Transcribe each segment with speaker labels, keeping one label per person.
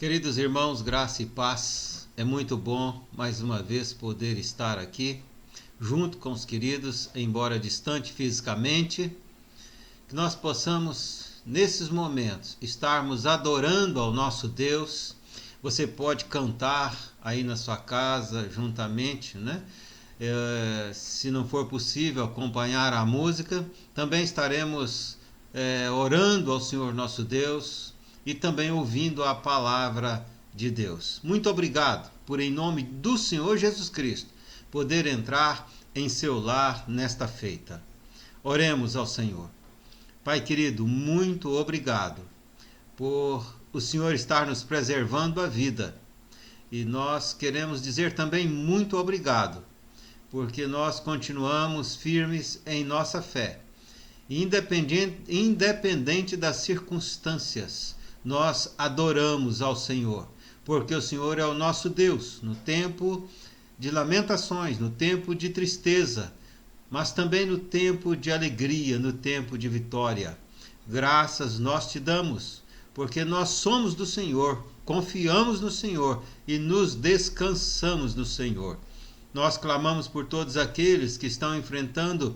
Speaker 1: Queridos irmãos, graça e paz, é muito bom mais uma vez poder estar aqui, junto com os queridos, embora distante fisicamente, que nós possamos, nesses momentos, estarmos adorando ao nosso Deus. Você pode cantar aí na sua casa, juntamente, né? Se não for possível acompanhar a música, também estaremos orando ao Senhor nosso Deus, e também ouvindo a palavra de Deus. Muito obrigado por, em nome do Senhor Jesus Cristo, poder entrar em seu lar nesta feita. Oremos ao Senhor. Pai querido, muito obrigado por o Senhor estar nos preservando a vida. E nós queremos dizer também muito obrigado, porque nós continuamos firmes em nossa fé, independente das circunstâncias. Nós adoramos ao Senhor, porque o Senhor é o nosso Deus, no tempo de lamentações, no tempo de tristeza, mas também no tempo de alegria, no tempo de vitória. Graças nós te damos, porque nós somos do Senhor, confiamos no Senhor e nos descansamos no Senhor. Nós clamamos por todos aqueles que estão enfrentando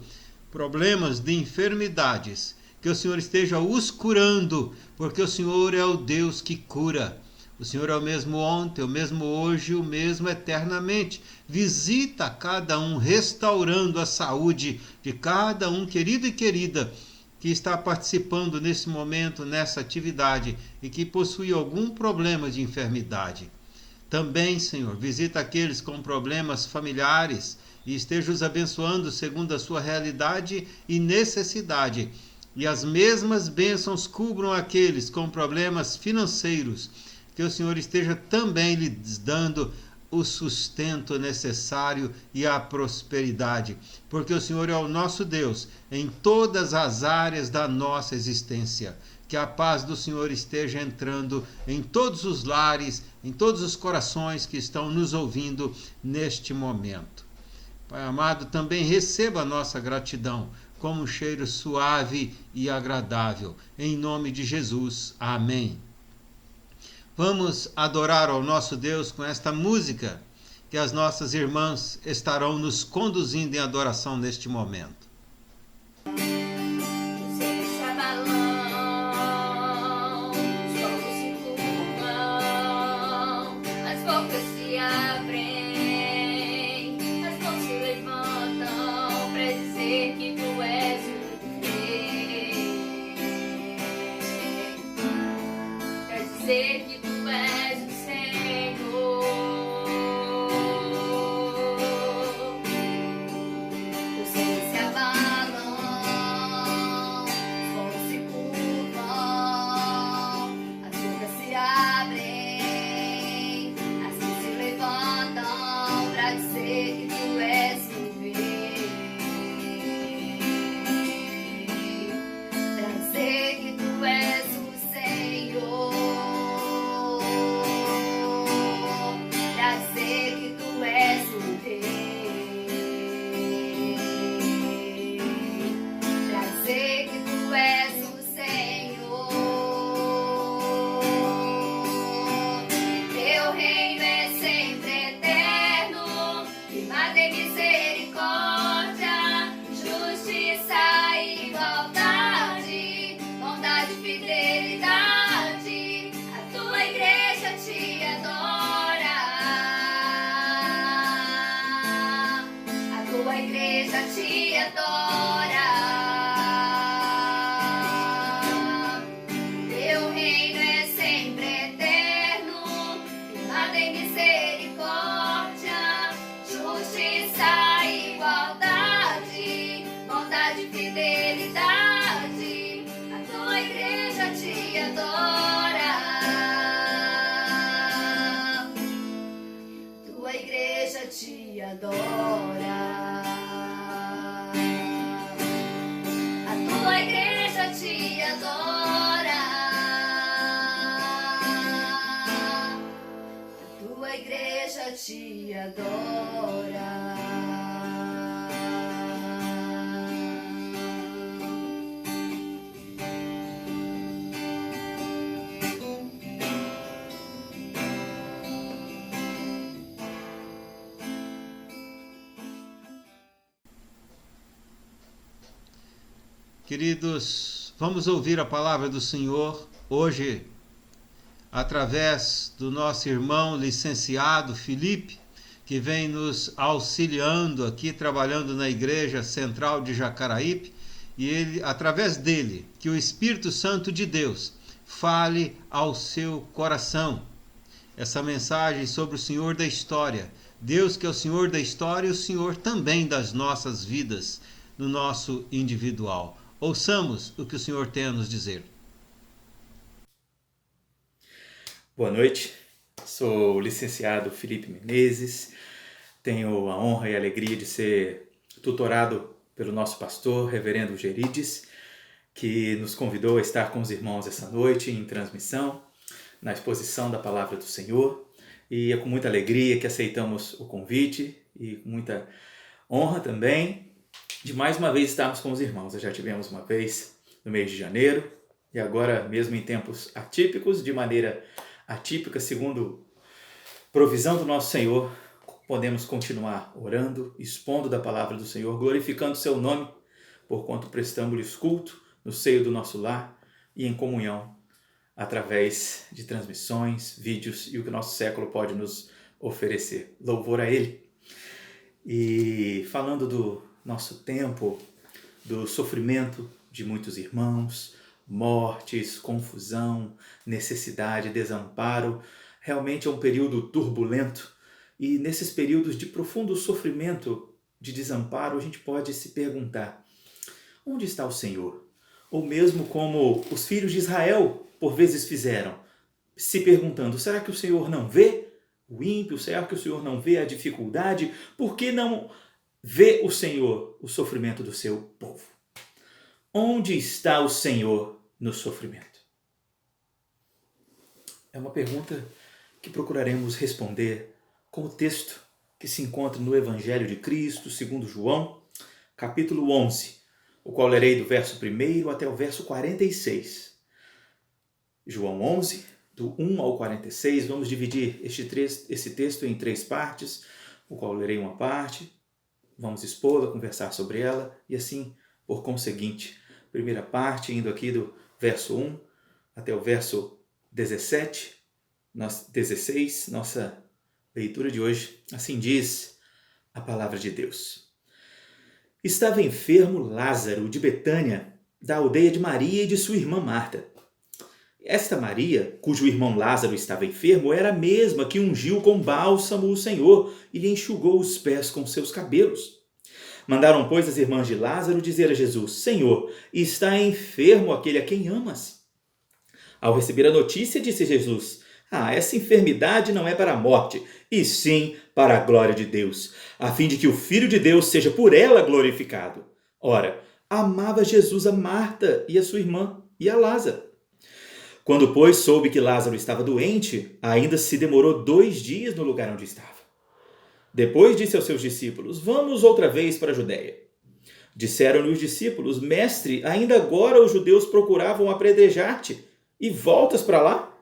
Speaker 1: problemas de enfermidades, que o Senhor esteja os curando, porque o Senhor é o Deus que cura. O Senhor é o mesmo ontem, o mesmo hoje, o mesmo eternamente. Visita cada um, restaurando a saúde de cada um, querido e querida, que está participando nesse momento, nessa atividade, e que possui algum problema de enfermidade. Também, Senhor, visita aqueles com problemas familiares e esteja os abençoando segundo a sua realidade e necessidade. E as mesmas bênçãos cubram aqueles com problemas financeiros, que o Senhor esteja também lhes dando o sustento necessário e a prosperidade, porque o Senhor é o nosso Deus em todas as áreas da nossa existência. Que a paz do Senhor esteja entrando em todos os lares, em todos os corações que estão nos ouvindo neste momento. Pai amado, também receba a nossa gratidão como um cheiro suave e agradável. Em nome de Jesus. Amém. Vamos adorar ao nosso Deus com esta música, que as nossas irmãs estarão nos conduzindo em adoração neste momento.
Speaker 2: Dizer que tu és o Senhor, os céus se abalam, os montes se curvam, as bocas se abrem, assim se levantam para dizer que tu és o Rei, para dizer que tu és o Senhor. A igreja te adora, teu reino é sempre eterno, firmado em misericórdia, justiça, igualdade, bondade e fidelidade. A tua igreja te adora, tua igreja te adora. Tua igreja te adora, tua igreja te adora.
Speaker 1: Queridos, vamos ouvir a palavra do Senhor hoje através do nosso irmão licenciado Felipe, que vem nos auxiliando aqui, trabalhando na Igreja Central de Jacaraípe, e ele, através dele, que o Espírito Santo de Deus fale ao seu coração. Essa mensagem sobre o Senhor da história, Deus que é o Senhor da história e o Senhor também das nossas vidas, no nosso individual. Ouçamos o que o Senhor tem a nos dizer.
Speaker 3: Boa noite, sou o licenciado Felipe Menezes, tenho a honra e a alegria de ser tutorado pelo nosso pastor, reverendo Gerides, que nos convidou a estar com os irmãos essa noite em transmissão, na exposição da Palavra do Senhor, e é com muita alegria que aceitamos o convite e com muita honra também de mais uma vez estarmos com os irmãos. Já tivemos uma vez no mês de janeiro e agora, mesmo em tempos atípicos, de maneira atípica, segundo provisão do nosso Senhor, podemos continuar orando, expondo da palavra do Senhor, glorificando o seu nome, porquanto prestamos-lhes culto no seio do nosso lar e em comunhão, através de transmissões, vídeos e o que o nosso século pode nos oferecer. Louvor a Ele. E falando do nosso tempo, do sofrimento de muitos irmãos, mortes, confusão, necessidade, desamparo, realmente é um período turbulento e nesses períodos de profundo sofrimento, de desamparo, a gente pode se perguntar: onde está o Senhor? Ou mesmo como os filhos de Israel por vezes fizeram, se perguntando: será que o Senhor não vê o ímpio? Será que o Senhor não vê a dificuldade? Por que não vê o Senhor o sofrimento do seu povo? Onde está o Senhor no sofrimento? É uma pergunta que procuraremos responder com o texto que se encontra no Evangelho de Cristo, segundo João, capítulo 11, o qual lerei do verso 1 até o verso 46. João 11, do 1 ao 46, vamos dividir esse texto em 3 partes, o qual lerei uma parte, vamos expô-la, conversar sobre ela, e assim, por conseguinte, primeira parte, indo aqui do verso 1 até o verso 16, nossa leitura de hoje, assim diz a palavra de Deus. Estava enfermo Lázaro de Betânia, da aldeia de Maria e de sua irmã Marta. Esta Maria, cujo irmão Lázaro estava enfermo, era a mesma que ungiu com bálsamo o Senhor e lhe enxugou os pés com seus cabelos. Mandaram, pois, as irmãs de Lázaro dizer a Jesus: Senhor, está enfermo aquele a quem amas. Ao receber a notícia, disse Jesus: essa enfermidade não é para a morte, e sim para a glória de Deus, a fim de que o Filho de Deus seja por ela glorificado. Ora, amava Jesus a Marta e a sua irmã e a Lázaro. Quando, pois, soube que Lázaro estava doente, ainda se demorou 2 dias no lugar onde estava. Depois disse aos seus discípulos: Vamos outra vez para a Judéia. Disseram-lhe os discípulos: Mestre, ainda agora os judeus procuravam apedrejar-te, e voltas para lá?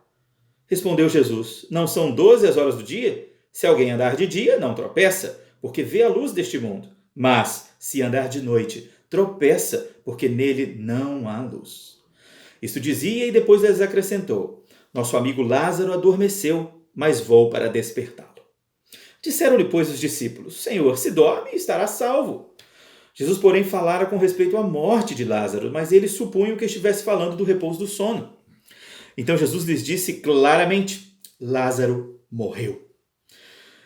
Speaker 3: Respondeu Jesus: Não são 12 as horas do dia? Se alguém andar de dia, não tropeça, porque vê a luz deste mundo. Mas, se andar de noite, tropeça, porque nele não há luz. Isto dizia e depois lhes acrescentou: Nosso amigo Lázaro adormeceu, mas vou para despertá-lo. Disseram-lhe, pois, os discípulos: Senhor, se dorme, estará salvo. Jesus, porém, falara com respeito à morte de Lázaro, mas eles supunham que estivesse falando do repouso do sono. Então Jesus lhes disse claramente: Lázaro morreu.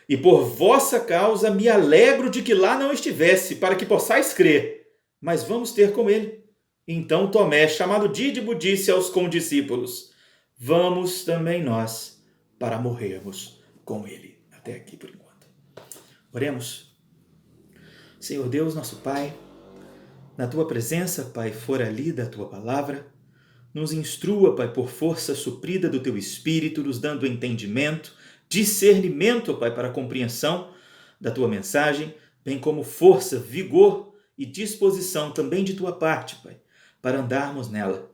Speaker 3: E por vossa causa me alegro de que lá não estivesse, para que possais crer. Mas vamos ter com ele. Então Tomé, chamado Dídimo, disse aos condiscípulos: Vamos também nós para morrermos com ele. Até aqui por enquanto. Oremos. Senhor Deus, nosso Pai, na tua presença, Pai, fora lida a tua palavra, nos instrua, Pai, por força suprida do teu Espírito, nos dando entendimento, discernimento, Pai, para a compreensão da tua mensagem, bem como força, vigor e disposição também de tua parte, Pai, para andarmos nela.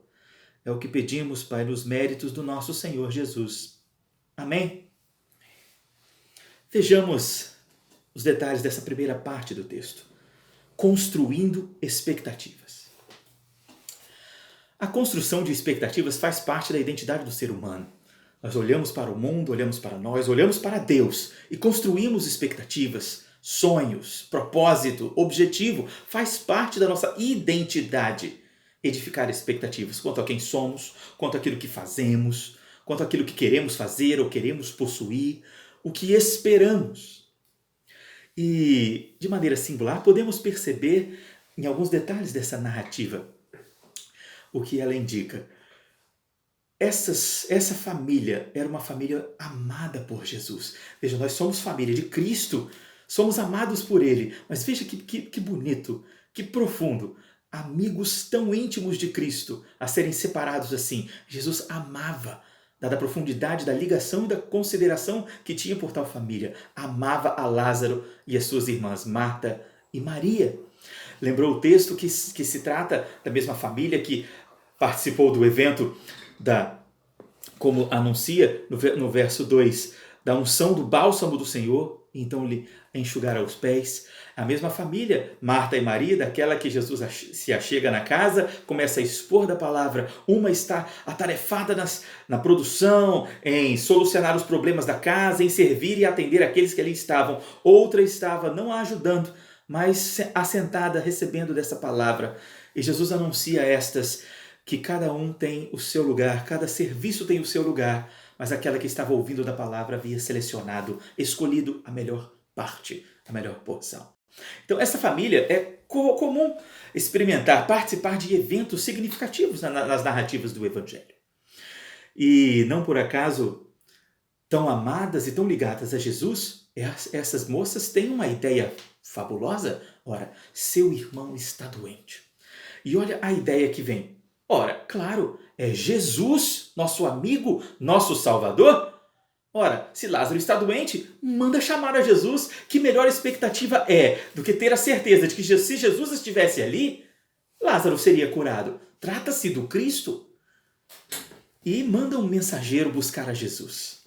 Speaker 3: É o que pedimos, Pai, nos méritos do nosso Senhor Jesus. Amém? Vejamos os detalhes dessa primeira parte do texto. Construindo expectativas. A construção de expectativas faz parte da identidade do ser humano. Nós olhamos para o mundo, olhamos para nós, olhamos para Deus e construímos expectativas, sonhos, propósito, objetivo. Faz parte da nossa identidade edificar expectativas quanto a quem somos, quanto àquilo que fazemos, quanto àquilo que queremos fazer ou queremos possuir, o que esperamos. E, de maneira singular, podemos perceber em alguns detalhes dessa narrativa o que ela indica. Essa família era uma família amada por Jesus. Veja, nós somos família de Cristo, somos amados por Ele. Mas veja que bonito, que profundo. Amigos tão íntimos de Cristo a serem separados assim. Jesus amava, dada a profundidade da ligação e da consideração que tinha por tal família. Amava a Lázaro e as suas irmãs, Marta e Maria. Lembrou o texto que se trata da mesma família que participou do evento como anuncia no verso 2, da unção do bálsamo do Senhor, e então lhe enxugará os pés. A mesma família, Marta e Maria, daquela que Jesus se achega na casa, começa a expor da palavra. Uma está atarefada na produção, em solucionar os problemas da casa, em servir e atender aqueles que ali estavam. Outra estava não a ajudando, mas assentada, recebendo dessa palavra. E Jesus anuncia a estas que cada um tem o seu lugar, cada serviço tem o seu lugar, mas aquela que estava ouvindo da palavra havia selecionado, escolhido a melhor parte, a melhor porção. Então, essa família é comum experimentar, participar de eventos significativos nas narrativas do Evangelho. E não por acaso, tão amadas e tão ligadas a Jesus, essas moças têm uma ideia fabulosa. Ora, seu irmão está doente. E olha a ideia que vem. Ora, claro, é Jesus, nosso amigo, nosso Salvador. Ora, se Lázaro está doente, manda chamar a Jesus. Que melhor expectativa é do que ter a certeza de que se Jesus estivesse ali, Lázaro seria curado. Trata-se do Cristo. E manda um mensageiro buscar a Jesus.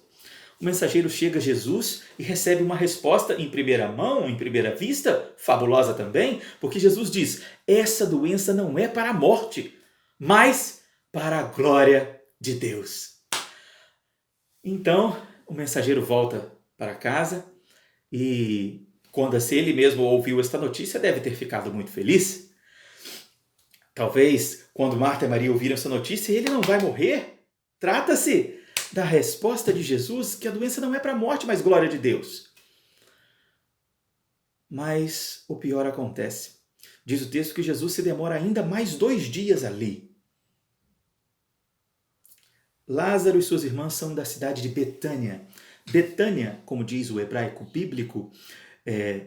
Speaker 3: O mensageiro chega a Jesus e recebe uma resposta em primeira mão, em primeira vista, fabulosa também, porque Jesus diz: essa doença não é para a morte, mas para a glória de Deus. Então, o mensageiro volta para casa e, quando ele mesmo ouviu esta notícia, deve ter ficado muito feliz. Talvez, quando Marta e Maria ouviram essa notícia, ele não vai morrer. Trata-se da resposta de Jesus que a doença não é para a morte, mas glória de Deus. Mas o pior acontece. Diz o texto que Jesus se demora ainda mais 2 dias ali. Lázaro e suas irmãs são da cidade de Betânia. Betânia, como diz o hebraico bíblico,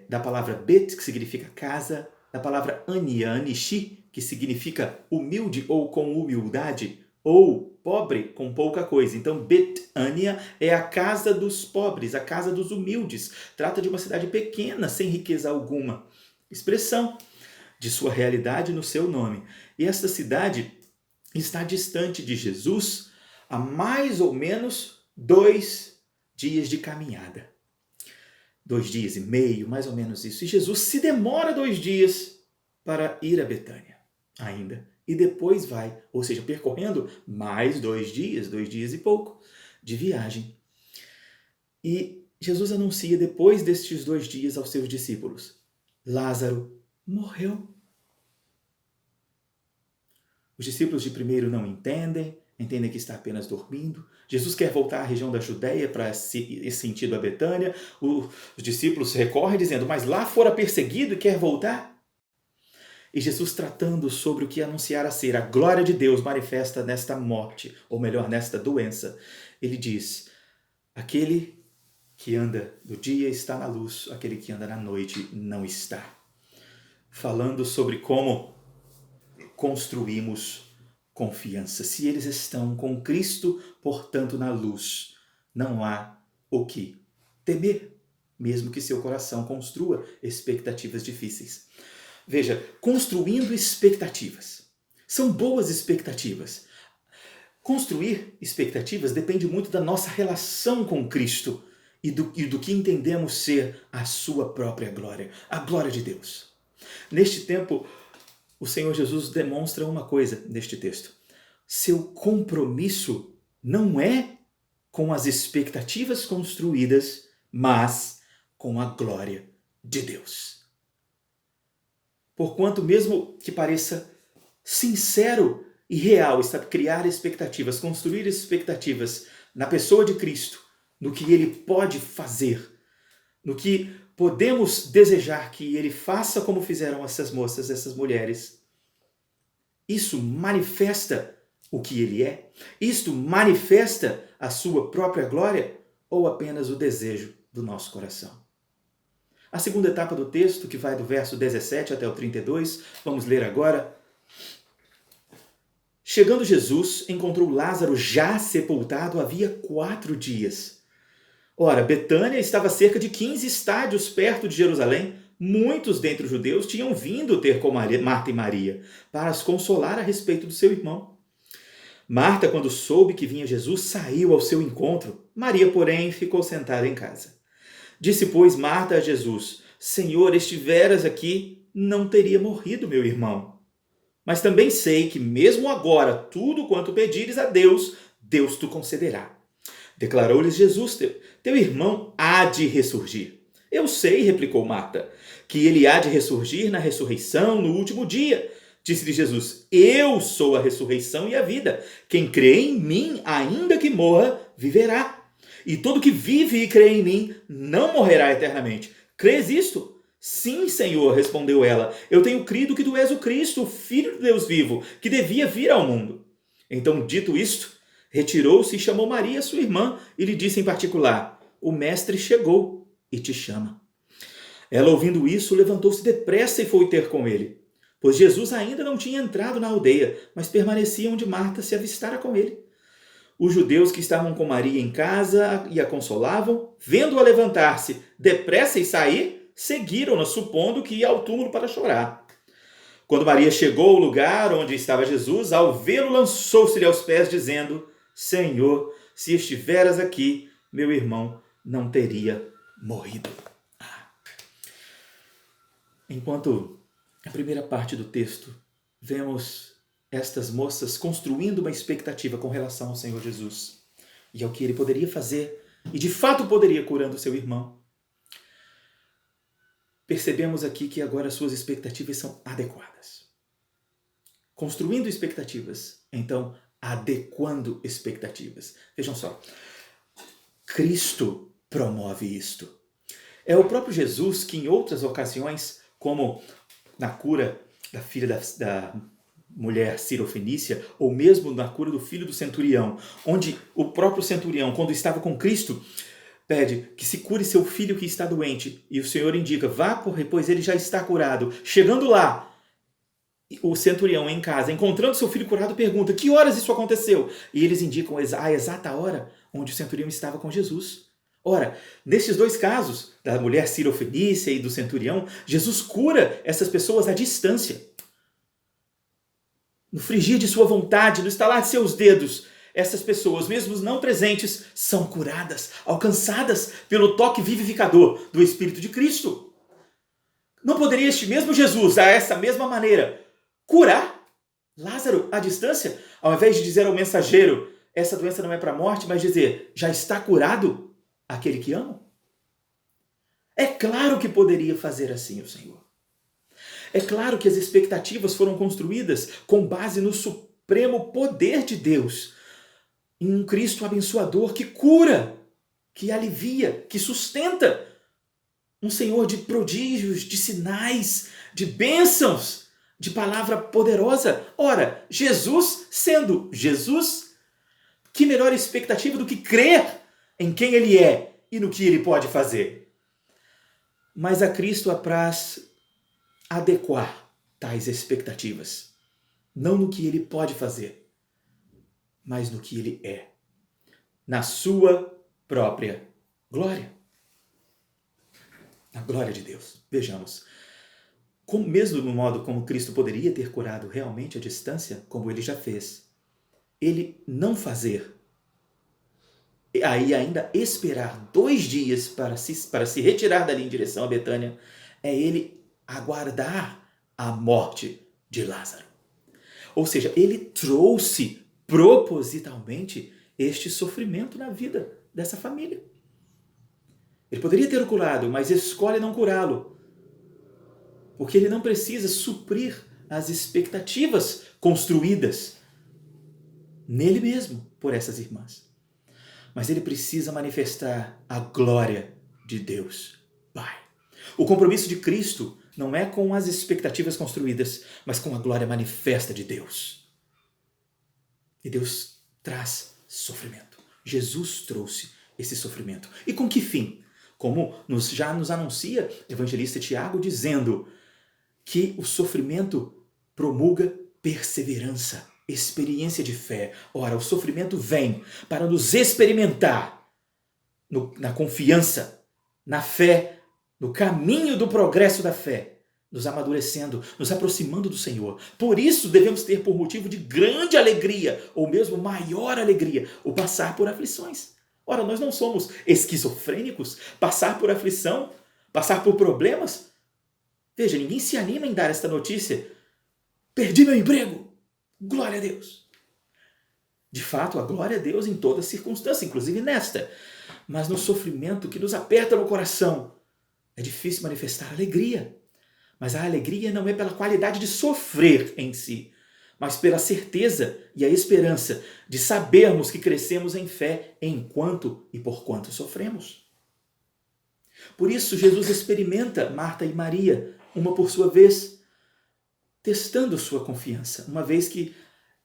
Speaker 3: da palavra bet, que significa casa, da palavra ania, anishi, que significa humilde ou com humildade, ou pobre com pouca coisa. Então, Betânia é a casa dos pobres, a casa dos humildes. Trata de uma cidade pequena, sem riqueza alguma. Expressão de sua realidade no seu nome. E esta cidade está distante de Jesus a mais ou menos 2 dias de caminhada. 2 dias e meio, mais ou menos isso. E Jesus se demora 2 dias para ir a Betânia ainda. E depois vai, ou seja, percorrendo mais 2 dias e pouco de viagem. E Jesus anuncia depois destes 2 dias aos seus discípulos: Lázaro morreu. Os discípulos de primeiro não entendem que está apenas dormindo. Jesus quer voltar à região da Judéia para esse sentido a Betânia. Os discípulos recorrem dizendo: mas lá fora perseguido e quer voltar? E Jesus, tratando sobre o que anunciara ser a glória de Deus manifesta nesta morte, ou melhor, nesta doença, ele diz: aquele que anda do dia está na luz, aquele que anda na noite não está. Falando sobre como construímos confiança. Se eles estão com Cristo, portanto, na luz, não há o que temer, mesmo que seu coração construa expectativas difíceis. Veja, construindo expectativas. São boas expectativas. Construir expectativas depende muito da nossa relação com Cristo e do que entendemos ser a sua própria glória, a glória de Deus. Neste tempo, o Senhor Jesus demonstra uma coisa neste texto. seu compromisso não é com as expectativas construídas, mas com a glória de Deus. Porquanto, mesmo que pareça sincero e real criar expectativas, construir expectativas na pessoa de Cristo, no que Ele pode fazer, no que podemos desejar que Ele faça como fizeram essas moças, essas mulheres, isso manifesta o que Ele é? Isto manifesta a sua própria glória ou apenas o desejo do nosso coração? A segunda etapa do texto, que vai do verso 17 até o 32, vamos ler agora. Chegando Jesus, encontrou Lázaro já sepultado havia 4 dias. Ora, Betânia estava a cerca de 15 estádios perto de Jerusalém. Muitos dentre os judeus tinham vindo ter com Marta e Maria para as consolar a respeito do seu irmão. Marta, quando soube que vinha Jesus, saiu ao seu encontro. Maria, porém, ficou sentada em casa. Disse, pois, Marta a Jesus, Senhor, estiveras aqui, não teria morrido meu irmão. Mas também sei que mesmo agora, tudo quanto pedires a Deus, Deus te concederá. Declarou-lhes Jesus, teu irmão há de ressurgir. Eu sei, replicou Marta, que ele há de ressurgir na ressurreição no último dia. Disse-lhe Jesus, eu sou a ressurreição e a vida. Quem crê em mim, ainda que morra, viverá. E todo que vive e crê em mim, não morrerá eternamente. Crês isto? Sim, Senhor, respondeu ela. Eu tenho crido que tu és o Cristo, o Filho de Deus vivo, que devia vir ao mundo. Então, dito isto, retirou-se e chamou Maria, sua irmã, e lhe disse em particular, o mestre chegou e te chama. Ela, ouvindo isso, levantou-se depressa e foi ter com ele. Pois Jesus ainda não tinha entrado na aldeia, mas permanecia onde Marta se avistara com ele. Os judeus que estavam com Maria em casa e a consolavam, vendo-a levantar-se depressa e sair, seguiram-na, supondo que ia ao túmulo para chorar. Quando Maria chegou ao lugar onde estava Jesus, ao vê-lo, lançou-se-lhe aos pés, dizendo, Senhor, se estiveras aqui, meu irmão não teria morrido. Enquanto a primeira parte do texto, vemos estas moças construindo uma expectativa com relação ao Senhor Jesus e ao que ele poderia fazer, e de fato poderia curando seu irmão. Percebemos aqui que agora suas expectativas são adequadas. Construindo expectativas, então adequando expectativas. Vejam só, Cristo promove isto. É o próprio Jesus que em outras ocasiões, como na cura da filha da mulher Sirofenícia, ou mesmo na cura do filho do centurião, onde o próprio centurião, quando estava com Cristo, pede que se cure seu filho que está doente, e o Senhor indica, vá, pois ele já está curado. Chegando lá, o centurião em casa, encontrando seu filho curado, pergunta, que horas isso aconteceu? E eles indicam a exata hora onde o centurião estava com Jesus. Ora, nesses dois casos, da mulher Sirofenícia e do centurião, Jesus cura essas pessoas à distância. No frigir de sua vontade, no estalar de seus dedos, essas pessoas, mesmo não presentes, são curadas, alcançadas pelo toque vivificador do Espírito de Cristo. Não poderia este mesmo Jesus, a essa mesma maneira, curar Lázaro à distância, ao invés de dizer ao mensageiro, essa doença não é para a morte, mas dizer, já está curado aquele que amo? É claro que poderia fazer assim o Senhor. É claro que as expectativas foram construídas com base no supremo poder de Deus, em um Cristo abençoador que cura, que alivia, que sustenta, um Senhor de prodígios, de sinais, de bênçãos, de palavra poderosa. Ora, Jesus sendo Jesus, que melhor expectativa do que crer em quem Ele é e no que Ele pode fazer? Mas a Cristo apraz adequar tais expectativas, não no que Ele pode fazer, mas no que Ele é, na sua própria glória. Na glória de Deus. Vejamos, mesmo no modo como Cristo poderia ter curado realmente à distância, como Ele já fez, Ele não fazer, e aí ainda esperar 2 dias para se retirar dali em direção a Betânia, é Ele aguardar a morte de Lázaro. Ou seja, Ele trouxe propositalmente este sofrimento na vida dessa família. Ele poderia ter o curado, mas escolhe não curá-lo, porque ele não precisa suprir as expectativas construídas nele mesmo por essas irmãs. Mas ele precisa manifestar a glória de Deus Pai. O compromisso de Cristo não é com as expectativas construídas, mas com a glória manifesta de Deus. E Deus traz sofrimento. Jesus trouxe esse sofrimento. E com que fim? Como já nos anuncia o evangelista Tiago, dizendo que o sofrimento promulga perseverança, experiência de fé. Ora, o sofrimento vem para nos experimentar na confiança, na fé, no caminho do progresso da fé, nos amadurecendo, nos aproximando do Senhor. Por isso devemos ter por motivo de grande alegria, ou mesmo maior alegria, o passar por aflições. Ora, nós não somos esquizofrênicos. Passar por aflição, passar por problemas. Veja, ninguém se anima em dar esta notícia. Perdi meu emprego. Glória a Deus. De fato, a glória a Deus em toda circunstância, inclusive nesta. Mas no sofrimento que nos aperta no coração, é difícil manifestar alegria. Mas a alegria não é pela qualidade de sofrer em si, mas pela certeza e a esperança de sabermos que crescemos em fé enquanto e por quanto sofremos. Por isso, Jesus experimenta Marta e Maria, uma por sua vez, testando sua confiança, uma vez que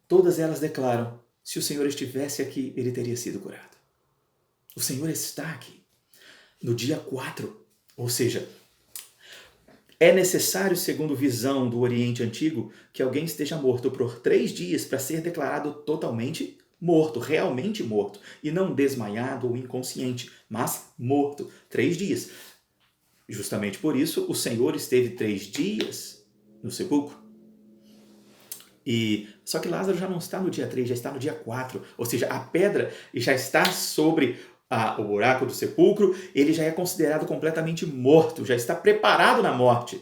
Speaker 3: todas elas declaram: se o Senhor estivesse aqui, ele teria sido curado. O Senhor está aqui. No dia 4, ou seja, é necessário, segundo visão do Oriente Antigo, que alguém esteja morto por 3 dias para ser declarado totalmente morto, realmente morto, e não desmaiado ou inconsciente, mas morto. 3 dias. Justamente por isso, o Senhor esteve 3 dias no sepulcro. Só que Lázaro já não está no dia 3, já está no dia 4. Ou seja, a pedra já está sobre o buraco do sepulcro, ele já é considerado completamente morto, já está preparado na morte.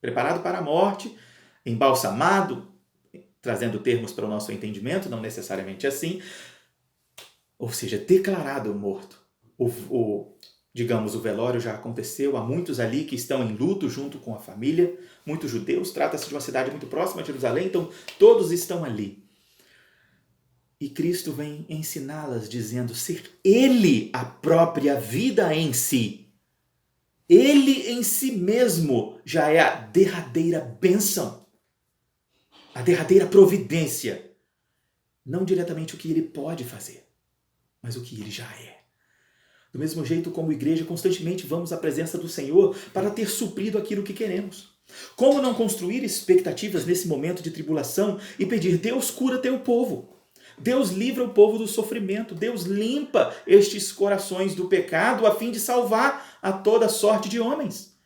Speaker 3: Preparado para a morte, embalsamado, trazendo termos para o nosso entendimento, não necessariamente assim. Ou seja, declarado morto. Digamos, o velório já aconteceu, há muitos ali que estão em luto junto com a família, muitos judeus, trata-se de uma cidade muito próxima a Jerusalém, então todos estão ali. E Cristo vem ensiná-las dizendo ser Ele a própria vida em si. Ele em si mesmo já é a derradeira bênção, a derradeira providência. Não diretamente o que Ele pode fazer, mas o que Ele já é. Do mesmo jeito como igreja, constantemente vamos à presença do Senhor para ter suprido aquilo que queremos. Como não construir expectativas nesse momento de tribulação e pedir: Deus, cura teu povo. Deus livra o povo do sofrimento. Deus limpa estes corações do pecado a fim de salvar a toda sorte de homens.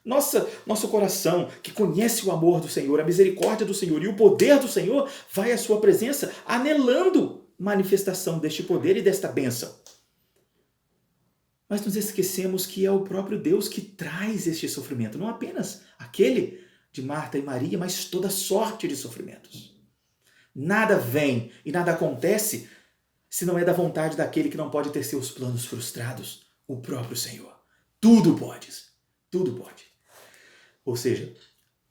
Speaker 3: Nosso coração, que conhece o amor do Senhor, a misericórdia do Senhor e o poder do Senhor, vai à sua presença anelando manifestação deste poder e desta bênção. Mas nos esquecemos que é o próprio Deus que traz este sofrimento, não apenas aquele de Marta e Maria, mas toda sorte de sofrimentos. Nada vem e nada acontece se não é da vontade daquele que não pode ter seus planos frustrados, o próprio Senhor. Tudo pode. Ou seja,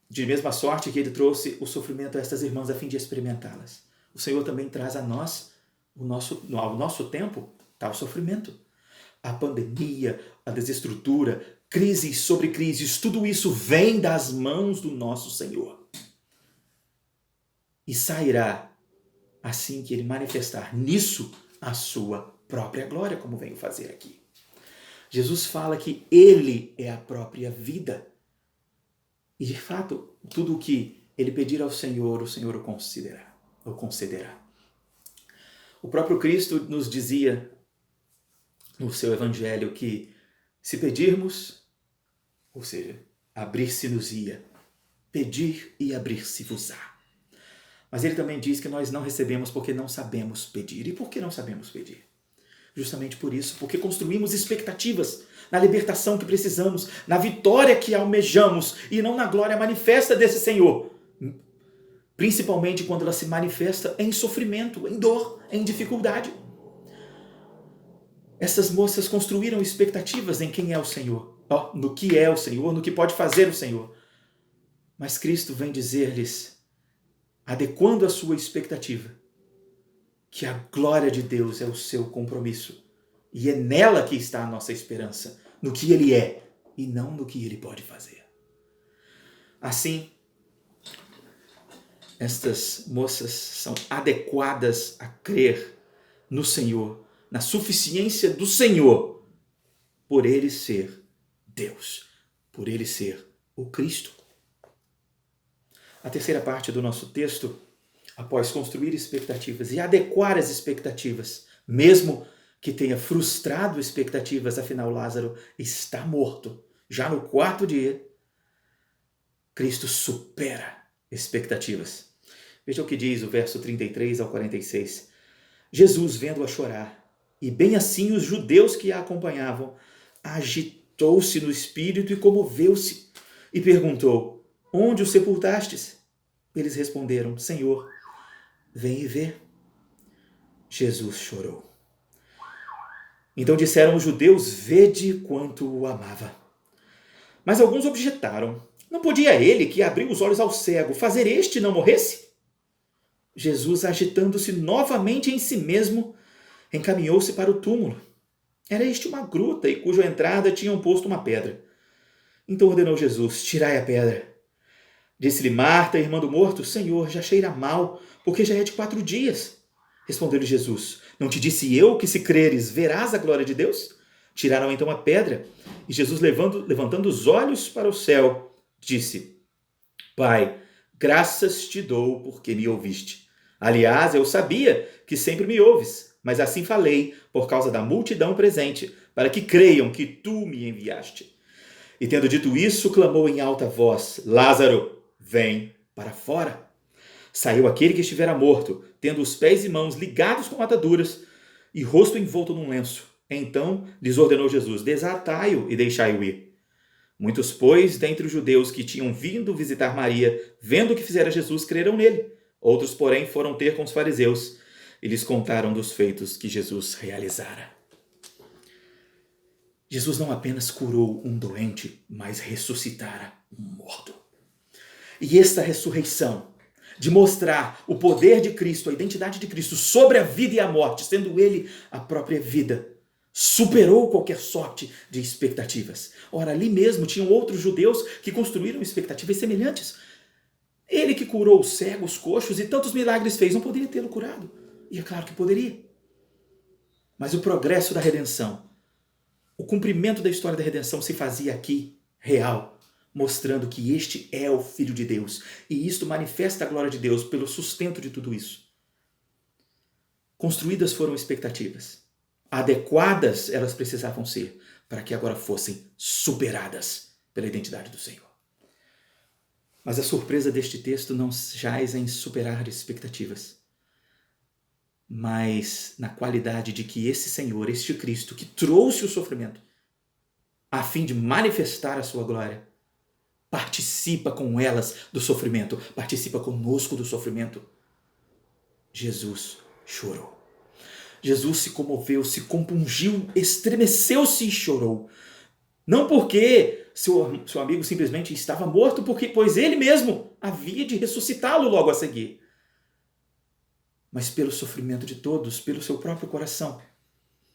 Speaker 3: de mesma sorte que ele trouxe o sofrimento a estas irmãs a fim de experimentá-las, o Senhor também traz a nós, ao nosso tempo, tal sofrimento. A pandemia, a desestrutura, crises sobre crises, tudo isso vem das mãos do nosso Senhor. E sairá assim que ele manifestar nisso a sua própria glória, como venho fazer aqui. Jesus fala que ele é a própria vida. E de fato, tudo o que ele pedir ao Senhor, o Senhor o concederá. O próprio Cristo nos dizia no seu evangelho que se pedirmos, ou seja, abrir-se-nos-ia, pedir e abrir-se-vos-á. Mas ele também diz que nós não recebemos porque não sabemos pedir. E por que não sabemos pedir? Justamente por isso, porque construímos expectativas na libertação que precisamos, na vitória que almejamos e não na glória manifesta desse Senhor. principalmente quando ela se manifesta em sofrimento, em dor, em dificuldade. Essas moças construíram expectativas em quem é o Senhor, no que é o Senhor, no que pode fazer o Senhor. Mas Cristo vem dizer-lhes, adequando a sua expectativa, que a glória de Deus é o seu compromisso. E é nela que está a nossa esperança, no que Ele é e não no que Ele pode fazer. Assim, estas moças são adequadas a crer no Senhor, na suficiência do Senhor, por Ele ser Deus, por Ele ser o Cristo. A terceira parte do nosso texto, após construir expectativas e adequar as expectativas, mesmo que tenha frustrado expectativas, afinal Lázaro está morto, já no 4º dia, Cristo supera expectativas. Veja o que diz o verso 33 ao 46. Jesus, vendo-a chorar, e bem assim os judeus que a acompanhavam, agitou-se no espírito e comoveu-se, e perguntou, onde o sepultastes? Eles responderam, Senhor, vem e vê. Jesus chorou. Então disseram os judeus, vede quanto o amava. Mas alguns objetaram, não podia ele, que abriu os olhos ao cego, fazer este não morresse? Jesus, agitando-se novamente em si mesmo, encaminhou-se para o túmulo. Era este uma gruta, e cuja entrada tinham posto uma pedra. Então ordenou Jesus, tirai a pedra. Disse-lhe Marta, irmã do morto, Senhor, já cheira mal, porque já é de 4 dias. Respondeu-lhe Jesus, não te disse eu que se creres, verás a glória de Deus? Tiraram então a pedra, e Jesus, levantando os olhos para o céu, disse, Pai, graças te dou porque me ouviste. Aliás, eu sabia que sempre me ouves, mas assim falei por causa da multidão presente, para que creiam que tu me enviaste. E tendo dito isso, clamou em alta voz, Lázaro, vem para fora. Saiu aquele que estivera morto, tendo os pés e mãos ligados com ataduras e rosto envolto num lenço. Então lhes ordenou Jesus, desatai-o e deixai-o ir. Muitos, pois, dentre os judeus que tinham vindo visitar Maria, vendo o que fizera Jesus, creram nele. Outros, porém, foram ter com os fariseus e lhes contaram dos feitos que Jesus realizara. Jesus não apenas curou um doente, mas ressuscitara um morto. E esta ressurreição, de mostrar o poder de Cristo, a identidade de Cristo sobre a vida e a morte, sendo Ele a própria vida, superou qualquer sorte de expectativas. Ora, ali mesmo tinham outros judeus que construíram expectativas semelhantes. Ele que curou os cegos, coxos e tantos milagres fez, não poderia tê-lo curado. E é claro que poderia. Mas o progresso da redenção, o cumprimento da história da redenção se fazia aqui, real, mostrando que este é o Filho de Deus. E isto manifesta a glória de Deus pelo sustento de tudo isso. Construídas foram expectativas. Adequadas elas precisavam ser, para que agora fossem superadas pela identidade do Senhor. Mas a surpresa deste texto não jaz em superar expectativas, mas na qualidade de que esse Senhor, este Cristo, que trouxe o sofrimento, a fim de manifestar a sua glória, participa com elas do sofrimento, participa conosco do sofrimento. Jesus chorou. Jesus se comoveu, se compungiu, estremeceu-se e chorou. Não porque seu amigo simplesmente estava morto, pois ele mesmo havia de ressuscitá-lo logo a seguir. Mas pelo sofrimento de todos, pelo seu próprio coração,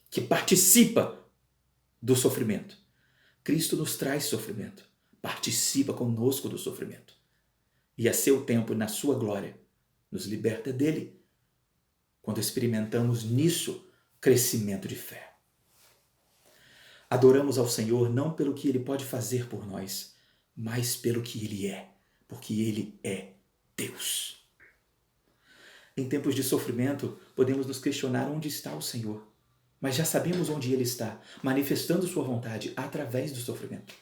Speaker 3: que participa do sofrimento. Cristo nos traz sofrimento, participa conosco do sofrimento. E a seu tempo e na sua glória, nos liberta dele, quando experimentamos nisso crescimento de fé. Adoramos ao Senhor não pelo que Ele pode fazer por nós, mas pelo que Ele é, porque Ele é Deus. Em tempos de sofrimento, podemos nos questionar onde está o Senhor, mas já sabemos onde Ele está, manifestando sua vontade através do sofrimento.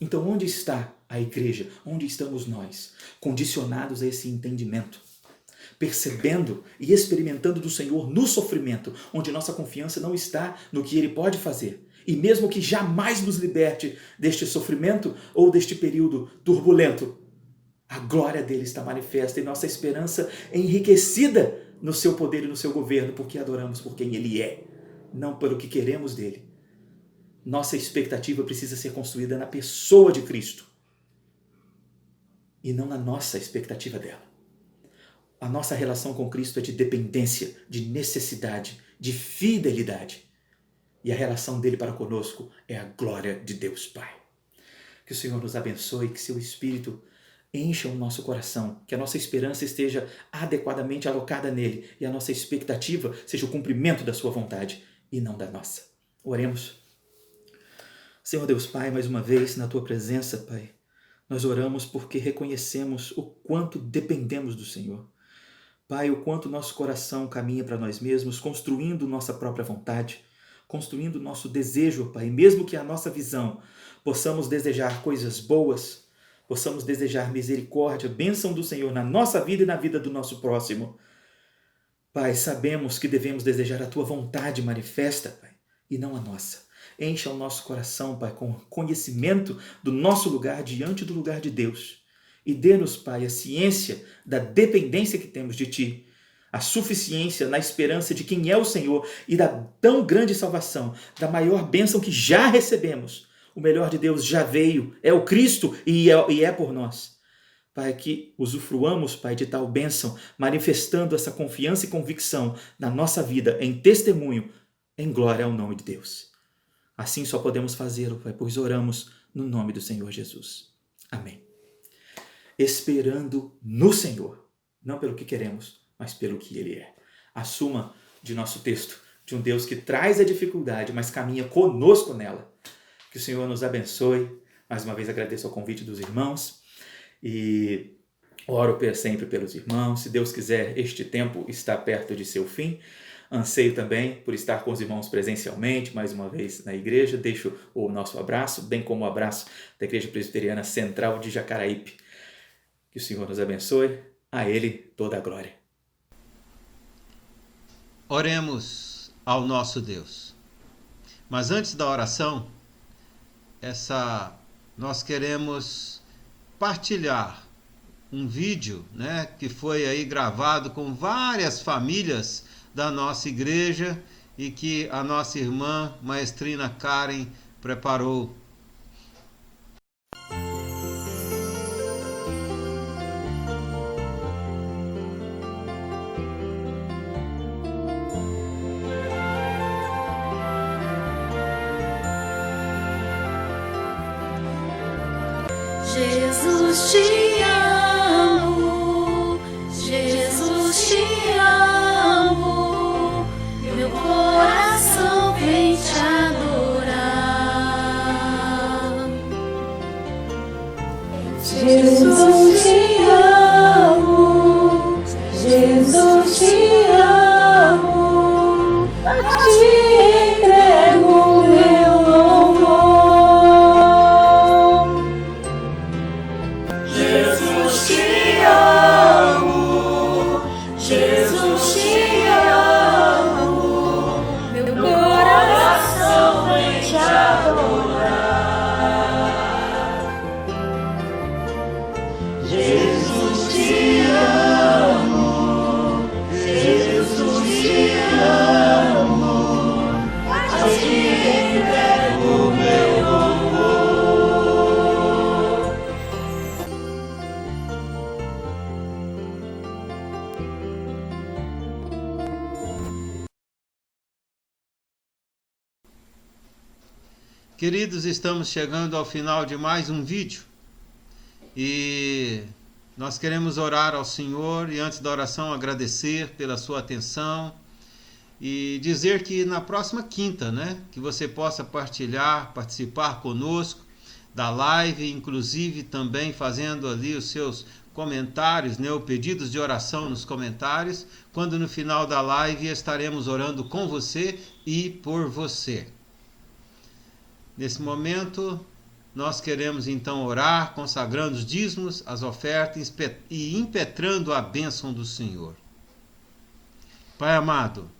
Speaker 3: Então, onde está a igreja? Onde estamos nós, condicionados a esse entendimento? Percebendo e experimentando do Senhor no sofrimento, onde nossa confiança não está no que Ele pode fazer. E mesmo que jamais nos liberte deste sofrimento ou deste período turbulento, A glória dele está manifesta e nossa esperança é enriquecida no seu poder e no seu governo, porque adoramos por quem ele é, não pelo que queremos dele. Nossa expectativa precisa ser construída na pessoa de Cristo e não na nossa expectativa dela. A nossa relação com Cristo é de dependência, de necessidade, de fidelidade. E a relação dele para conosco é a glória de Deus Pai. Que o Senhor nos abençoe, que seu Espírito encha o nosso coração, que a nossa esperança esteja adequadamente alocada nele e a nossa expectativa seja o cumprimento da sua vontade e não da nossa. Oremos. Senhor Deus Pai, mais uma vez na tua presença, Pai, nós oramos porque reconhecemos o quanto dependemos do Senhor. Pai, o quanto nosso coração caminha para nós mesmos, construindo nossa própria vontade, construindo nosso desejo, Pai, mesmo que a nossa visão possamos desejar coisas boas, possamos desejar misericórdia, bênção do Senhor na nossa vida e na vida do nosso próximo. Pai, sabemos que devemos desejar a tua vontade manifesta, Pai, e não a nossa. Encha o nosso coração, Pai, com conhecimento do nosso lugar diante do lugar de Deus. E dê-nos, Pai, a ciência da dependência que temos de Ti, a suficiência na esperança de quem é o Senhor e da tão grande salvação, da maior bênção que já recebemos. O melhor de Deus já veio, é o Cristo e é por nós. Pai, que usufruamos, Pai, de tal bênção, manifestando essa confiança e convicção na nossa vida em testemunho, em glória ao nome de Deus. Assim só podemos fazê-lo, Pai, pois oramos no nome do Senhor Jesus. Amém. Esperando no Senhor, não pelo que queremos, mas pelo que Ele é. A suma de nosso texto, de um Deus que traz a dificuldade, mas caminha conosco nela. Que o Senhor nos abençoe. Mais uma vez agradeço ao convite dos irmãos e oro sempre pelos irmãos. Se Deus quiser, este tempo está perto de seu fim. Anseio também por estar com os irmãos presencialmente, mais uma vez na igreja. Deixo o nosso abraço, bem como o abraço da Igreja Presbiteriana Central de Jacaraípe. Que o Senhor nos abençoe, a Ele toda a glória.
Speaker 1: Oremos ao nosso Deus. Mas antes da oração, nós queremos partilhar um vídeo, que foi aí gravado com várias famílias da nossa igreja e que a nossa irmã Maestrina Karen preparou.
Speaker 2: Jesus te amo, Jesus te amo, meu coração vem te adorar. Jesus te amo, Jesus te amo, a ti entrego o meu louvor. Jesus te amo, Jesus te amo, meu coração vem te adorar. Jesus te amo, Jesus te amo, a ti entrego o meu louvor.
Speaker 1: Queridos, estamos chegando ao final de mais um vídeo e nós queremos orar ao Senhor e antes da oração agradecer pela sua atenção e dizer que na próxima quinta, que você possa participar conosco da live, inclusive também fazendo ali os seus comentários, ou pedidos de oração nos comentários, quando no final da live estaremos orando com você e por você. Nesse momento, nós queremos então orar, consagrando os dízimos, as ofertas e impetrando a bênção do Senhor. Pai amado,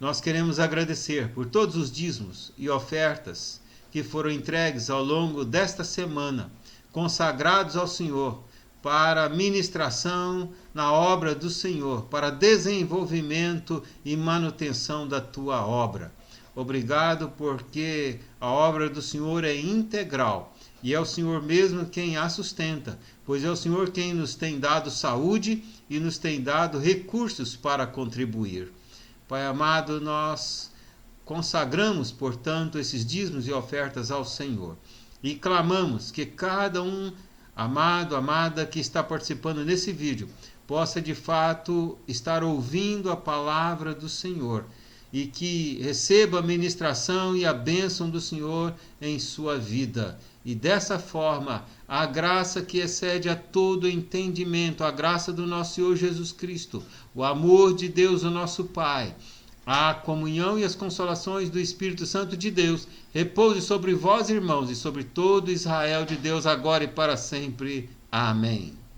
Speaker 1: nós queremos agradecer por todos os dízimos e ofertas que foram entregues ao longo desta semana, consagrados ao Senhor, para ministração na obra do Senhor, para desenvolvimento e manutenção da tua obra. Obrigado porque a obra do Senhor é integral e é o Senhor mesmo quem a sustenta, pois é o Senhor quem nos tem dado saúde e nos tem dado recursos para contribuir. Pai amado, nós consagramos, portanto, esses dízimos e ofertas ao Senhor e clamamos que cada um, amado, amada, que está participando nesse vídeo, possa de fato estar ouvindo a palavra do Senhor e que receba a ministração e a bênção do Senhor em sua vida. E dessa forma, a graça que excede a todo entendimento, a graça do nosso Senhor Jesus Cristo, o amor de Deus, o nosso Pai, a comunhão e as consolações do Espírito Santo de Deus, repouse sobre vós, irmãos, e sobre todo Israel de Deus, agora e para sempre. Amém.